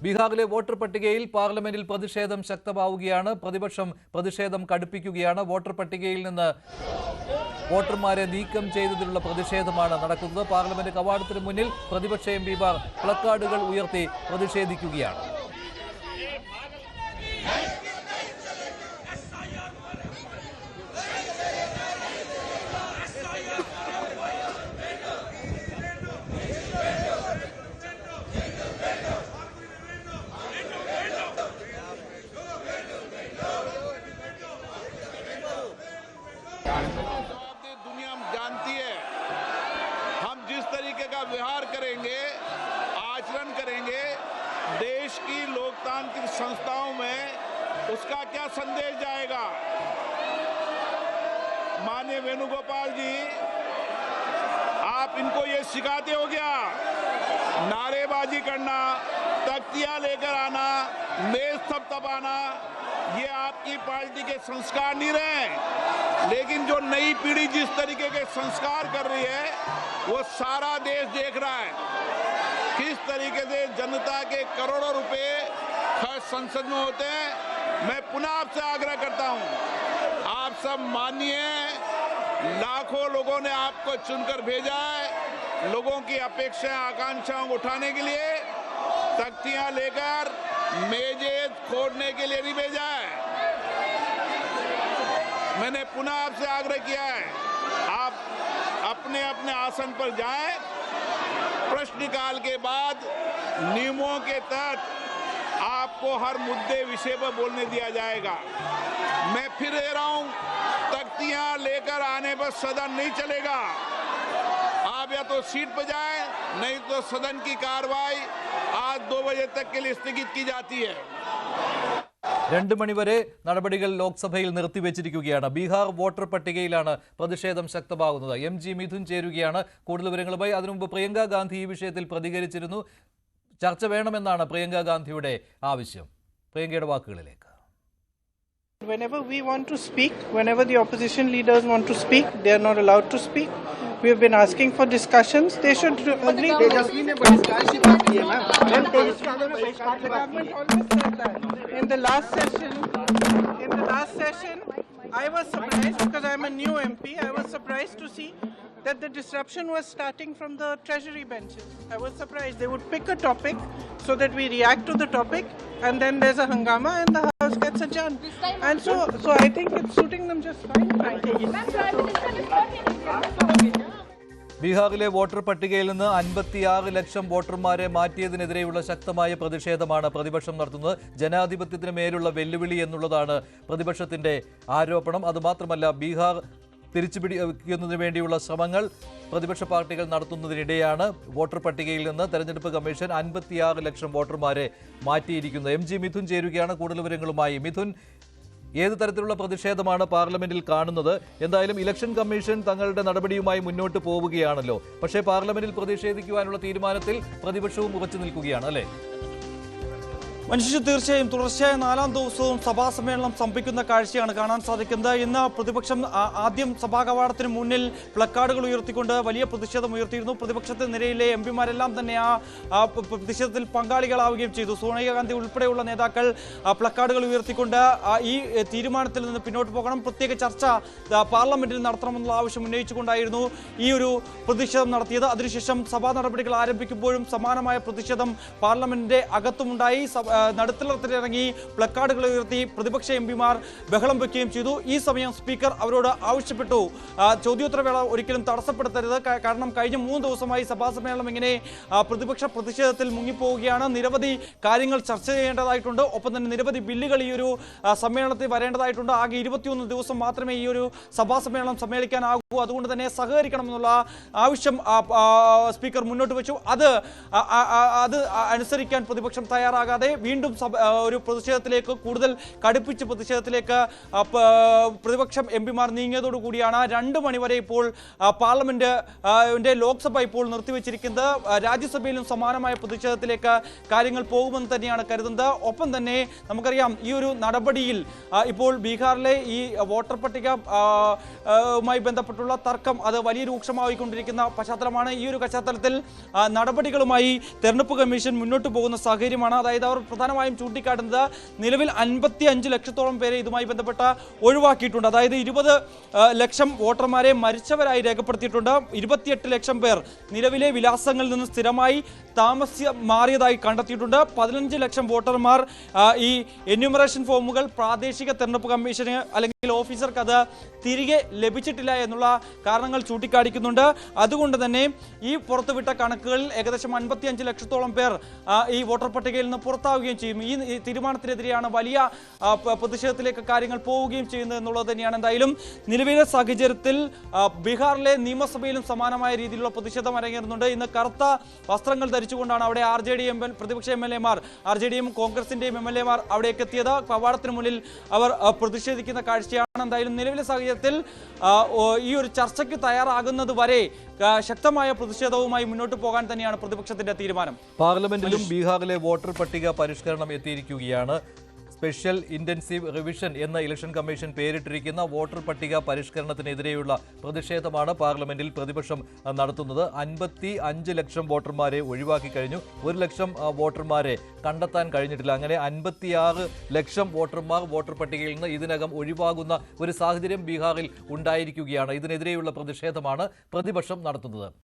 ബീഹാറിലെ വോട്ടർ പട്ടികയിൽ പാർലമെന്റിൽ പ്രതിഷേധം ശക്തമാവുകയാണ്. പ്രതിപക്ഷം പ്രതിഷേധം കടുപ്പിക്കുകയാണ്. വോട്ടർ പട്ടികയിൽ നിന്ന് വോട്ടർമാരെ നീക്കം ചെയ്തതിലുള്ള പ്രതിഷേധമാണ് നടക്കുന്നത്. പാർലമെന്റ് കവാടത്തിന് മുന്നിൽ പ്രതിപക്ഷ എംപിമാർ പ്ലക്കാർഡുകൾ ഉയർത്തി പ്രതിഷേധിക്കുകയാണ്. दुनिया जानती है हम जिस तरीके का व्यवहार करेंगे, आचरण करेंगे देश की लोकतांत्रिक संस्थाओं में, उसका क्या संदेश जाएगा। माननीय वेणुगोपाल जी, आप इनको ये सिखाते हो क्या? नारेबाजी करना, तख्तियां लेकर आना, मेज थपथपाना, ये आपकी पार्टी के संस्कार नहीं रहे। लेकिन जो नई पीढ़ी जिस तरीके के संस्कार कर रही है वो सारा देश देख रहा है। किस तरीके से जनता के करोड़ों रुपए खर्च संसद में होते हैं। मैं पुनः आपसे आग्रह करता हूं, आप सब मानिए, लाखों लोगों ने आपको चुनकर भेजा है। लोगों की अपेक्षाएं आकांक्षाओं को उठाने के लिए, तख्तियां लेकर मेजें खोदने के लिए नहीं भेजा है। मैंने पुनः आपसे आग्रह किया है, आप अपने अपने आसन पर जाएं। प्रश्नकाल के बाद नियमों के तहत आपको हर मुद्दे विषय पर बोलने दिया जाएगा। मैं फिर कह रहा हूं, तख्तियां लेकर आने पर सदन नहीं चलेगा। आप या तो सीट पर जाएं, नहीं तो सदन की कार्रवाई आज 2 बजे तक के लिए स्थगित की जाती है। 2 മണി വരെ നടപടികൾ ലോക്സഭയിൽ നിർത്തിവെച്ചിരിക്കുകയാണ്. ബീഹാർ വോട്ടർ പട്ടികയിലാണ് പ്രതിഷേധം ശക്തമാകുന്നത്. MG മിഥുൻ ചേരുകയാണ് കൂടുതൽ വിവരങ്ങളുമായി. അതിനുമുമ്പ് പ്രിയങ്ക ഗാന്ധി ഈ വിഷയത്തിൽ പ്രതികരിച്ചിരുന്നു. ചർച്ച വേണമെന്നാണ് പ്രിയങ്ക ഗാന്ധിയുടെ ആവശ്യം. പ്രിയങ്കയുടെ വാക്കുകളിലേക്ക്. Whenever we want to speak, whenever the opposition leaders want to speak, they are not allowed to speak. We have been asking for discussions. They should agree. Tejasvi ne bahishkar ki baat ki hai na. Tejasvi ne bahishkar ki baat ki hai. Always said that. In the last session, I was surprised because I am a new MP. I was surprised to see that the disruption was starting from the treasury benches. I was surprised. They would pick a topic so that we react to the topic, and then there's a hangama and the house gets adjourned. And so I think it's suiting them just fine, frankly. ബീഹാറിലെ voter പട്ടികയിൽ നിന്ന് 56 ലക്ഷം വോട്ടർമാരെ മാറ്റിയതിനെതിരെയുള്ള ശക്തമായ പ്രതിഷേധമാണ് പ്രതിപക്ഷം നടത്തുന്നത്. ജനാധിപത്യത്തിന് മേലുള്ള വെല്ലുവിളി എന്നുള്ളതാണ് പ്രതിപക്ഷത്തിന്റെ ആരോപണം. അതുമാത്രമല്ല, ബീഹാർ തിരിച്ചുപിടിക്കുന്നതിന് വേണ്ടിയുള്ള ശ്രമങ്ങൾ പ്രതിപക്ഷ പാർട്ടികൾ നടത്തുന്നതിനിടെയാണ് വോട്ടർ പട്ടികയിൽ നിന്ന് തെരഞ്ഞെടുപ്പ് കമ്മീഷൻ 56 ലക്ഷം വോട്ടർമാരെ മാറ്റിയിരിക്കുന്നത്. MG മിഥുൻ ചേരുകയാണ് കൂടുതൽ വിവരങ്ങളുമായി. മിഥുൻ, ഏത് തരത്തിലുള്ള പ്രതിഷേധമാണ് പാർലമെന്റിൽ കാണുന്നത്? എന്തായാലും ഇലക്ഷൻ കമ്മീഷൻ തങ്ങളുടെ നടപടിയുമായി മുന്നോട്ട് പോവുകയാണല്ലോ. പക്ഷേ പാർലമെന്റിൽ പ്രതിഷേധിക്കുവാനുള്ള തീരുമാനത്തിൽ പ്രതിപക്ഷവും ഉറച്ചു നിൽക്കുകയാണ്, അല്ലേ? മനുഷ്യ തീർച്ചയായും തുടർച്ചയായ 4ാം ദിവസവും സഭാ സമ്മേളനം സംഭവിക്കുന്ന കാഴ്ചയാണ് കാണാൻ സാധിക്കുന്നത്. ഇന്ന് പ്രതിപക്ഷം ആദ്യം സഭാ കവാടത്തിന് മുന്നിൽ പ്ലക്കാർഡുകൾ ഉയർത്തിക്കൊണ്ട് വലിയ പ്രതിഷേധം ഉയർത്തിയിരുന്നു. പ്രതിപക്ഷത്തെ നിരയിലെ എംപിമാരെല്ലാം തന്നെ ആ പ്രതിഷേധത്തിൽ പങ്കാളികളാവുകയും ചെയ്തു. സോണിയാഗാന്ധി ഉൾപ്പെടെയുള്ള നേതാക്കൾ പ്ലക്കാർഡുകൾ ഉയർത്തിക്കൊണ്ട് ഈ തീരുമാനത്തിൽ നിന്ന് പിന്നോട്ട് പോകണം, പ്രത്യേക ചർച്ച പാർലമെന്റിൽ നടത്തണമെന്നുള്ള ആവശ്യം ഉന്നയിച്ചുകൊണ്ടായിരുന്നു ഈ ഒരു പ്രതിഷേധം നടത്തിയത്. അതിനുശേഷം സഭാ നടപടികൾ ആരംഭിക്കുമ്പോഴും സമാനമായ പ്രതിഷേധം പാർലമെന്റിന്റെ അകത്തുമുണ്ടായി. നടുത്തളത്തിലിറങ്ങി പ്ലക്കാർഡുകൾ ഉയർത്തി പ്രതിപക്ഷ എംപിമാർ ബഹളം വയ്ക്കുകയും ചെയ്തു. ഈ സമയം സ്പീക്കർ അവരോട് ആവശ്യപ്പെട്ടു, ചോദ്യോത്തരവേള ഒരിക്കലും തടസ്സപ്പെടുത്തരുത്. കാരണം കഴിഞ്ഞ 3 ദിവസമായി സഭാ സമ്മേളനം ഇങ്ങനെ പ്രതിപക്ഷ പ്രതിഷേധത്തിൽ മുങ്ങിപ്പോവുകയാണ്. നിരവധി കാര്യങ്ങൾ ചർച്ച ചെയ്യേണ്ടതായിട്ടുണ്ട്. ഒപ്പം തന്നെ നിരവധി ബില്ലുകൾ ഈ ഒരു സമ്മേളനത്തിൽ വരേണ്ടതായിട്ടുണ്ട്. ആകെ 21 ദിവസം മാത്രമേ ഈ ഒരു സഭാ സമ്മേളനം സമ്മേളിക്കാനാകൂ. അതുകൊണ്ട് തന്നെ സഹകരിക്കണമെന്നുള്ള ആവശ്യം സ്പീക്കർ മുന്നോട്ട് വെച്ചു. അത് അനുസരിക്കാൻ പ്രതിപക്ഷം തയ്യാറാകാതെ വീണ്ടും ഒരു പ്രതിഷേധത്തിലേക്ക് കൂടുതൽ കടുപ്പിച്ച് പ്രതിഷേധത്തിലേക്ക് പ്രതിപക്ഷം എംപിമാർ നീങ്ങിയതോടുകൂടിയാണ് 2 മണിവരെ ഇപ്പോൾ പാർലമെന്റ് ലോക്സഭ ഇപ്പോൾ നിർത്തിവെച്ചിരിക്കുന്നത്. രാജ്യസഭയിലും സമാനമായ പ്രതിഷേധത്തിലേക്ക് കാര്യങ്ങൾ പോകുമെന്ന് തന്നെയാണ് കരുതുന്നത്. ഒപ്പം തന്നെ നമുക്കറിയാം ഈ ഒരു നടപടിയിൽ ഇപ്പോൾ ബീഹാറിലെ ഈ വോട്ടർ പട്ടികയുമായി ബന്ധപ്പെട്ടുള്ള തർക്കം അത് വലിയ രൂക്ഷമായിക്കൊണ്ടിരിക്കുന്ന പശ്ചാത്തലമാണ്. ഈ ഒരു പശ്ചാത്തലത്തിൽ നടപടികളുമായി തെരഞ്ഞെടുപ്പ് കമ്മീഷൻ മുന്നോട്ട് പോകുന്ന സാഹചര്യമാണ്. അതായത് അവർ പ്രധാനമായും ചൂണ്ടിക്കാട്ടുന്നത് നിലവിൽ 55 ലക്ഷത്തോളം പേരെ ഇതുമായി ബന്ധപ്പെട്ട ഒഴിവാക്കിയിട്ടുണ്ട്. അതായത് 20 ലക്ഷം വോട്ടർമാരെ മരിച്ചവരായി രേഖപ്പെടുത്തിയിട്ടുണ്ട്. 28 ലക്ഷം പേർ നിലവിലെ വിലാസങ്ങളിൽ നിന്ന് സ്ഥിരമായി മാറിയതായി കണ്ടെത്തിയിട്ടുണ്ട്. 15 ലക്ഷം വോട്ടർമാർ ഈ എന്യൂമറേഷൻ ഫോമുകൾ പ്രാദേശിക തെരഞ്ഞെടുപ്പ് കമ്മീഷന് അല്ലെങ്കിൽ ഓഫീസർക്ക് അത് തിരികെ ലഭിച്ചിട്ടില്ല എന്നുള്ള കാരണങ്ങൾ ചൂണ്ടിക്കാണിക്കുന്നുണ്ട്. അതുകൊണ്ട് തന്നെ ഈ പുറത്തുവിട്ട കണക്കുകളിൽ ഏകദേശം 55 ലക്ഷത്തോളം പേർ ഈ വോട്ടർ പട്ടികയിൽ നിന്ന് പുറത്താവുകയും ചെയ്യും. ഈ തീരുമാനത്തിനെതിരെയാണ് വലിയ പ്രതിഷേധത്തിലേക്ക് കാര്യങ്ങൾ പോവുകയും ചെയ്യുന്നത് എന്നുള്ളത് തന്നെയാണ്. എന്തായാലും നിലവിലെ സാഹചര്യത്തിൽ ബീഹാറിലെ നിയമസഭയിലും സമാനമായ രീതിയിലുള്ള പ്രതിഷേധം അരങ്ങേറുന്നുണ്ട്. ഇന്ന് കറുത്ത വസ്ത്രങ്ങൾ ധരിച്ചുകൊണ്ടാണ് അവിടെ RJD പ്രതിപക്ഷ MLA-മാർ RJD-യും കോൺഗ്രസിന്റെയും MLA-മാർ അവിടേക്ക് എത്തിയത്. കവാടത്തിന് മുന്നിൽ അവർ പ്രതിഷേധിക്കുന്ന കാഴ്ചയാണ്. എന്തായാലും നിലവിലെ സാഹചര്യത്തിൽ ഈ ഒരു ചർച്ചയ്ക്ക് തയ്യാറാകുന്നത് വരെ ശക്തമായ പ്രതിഷേധവുമായി മുന്നോട്ട് പോകാൻ തന്നെയാണ് പ്രതിപക്ഷത്തിന്റെ തീരുമാനം. പാർലമെന്റിലും ബീഹാറിലെ വോട്ടർ പട്ടിക പരിഷ്കരണം എത്തിയിരിക്കുകയാണ്. സ്പെഷ്യൽ ഇന്റൻസീവ് റിവിഷൻ എന്ന ഇലക്ഷൻ കമ്മീഷൻ പേരിട്ടിരിക്കുന്ന വോട്ടർ പട്ടിക പരിഷ്കരണത്തിനെതിരെയുള്ള പ്രതിഷേധമാണ് പാർലമെന്റിൽ പ്രതിപക്ഷം നടത്തുന്നത്. 55 ലക്ഷം വോട്ടർമാരെ ഒഴിവാക്കി കഴിഞ്ഞു. 1 ലക്ഷം വോട്ടർമാരെ കണ്ടെത്താൻ കഴിഞ്ഞിട്ടില്ല. അങ്ങനെ 56 ലക്ഷം വോട്ടർമാർ വോട്ടർ പട്ടികയിൽ നിന്ന് ഇതിനകം ഒഴിവാകുന്ന ഒരു സാഹചര്യം ബീഹാറിൽ ഉണ്ടായിരിക്കുകയാണ്. ഇതിനെതിരെയുള്ള പ്രതിഷേധമാണ് പ്രതിപക്ഷം നടത്തുന്നത്.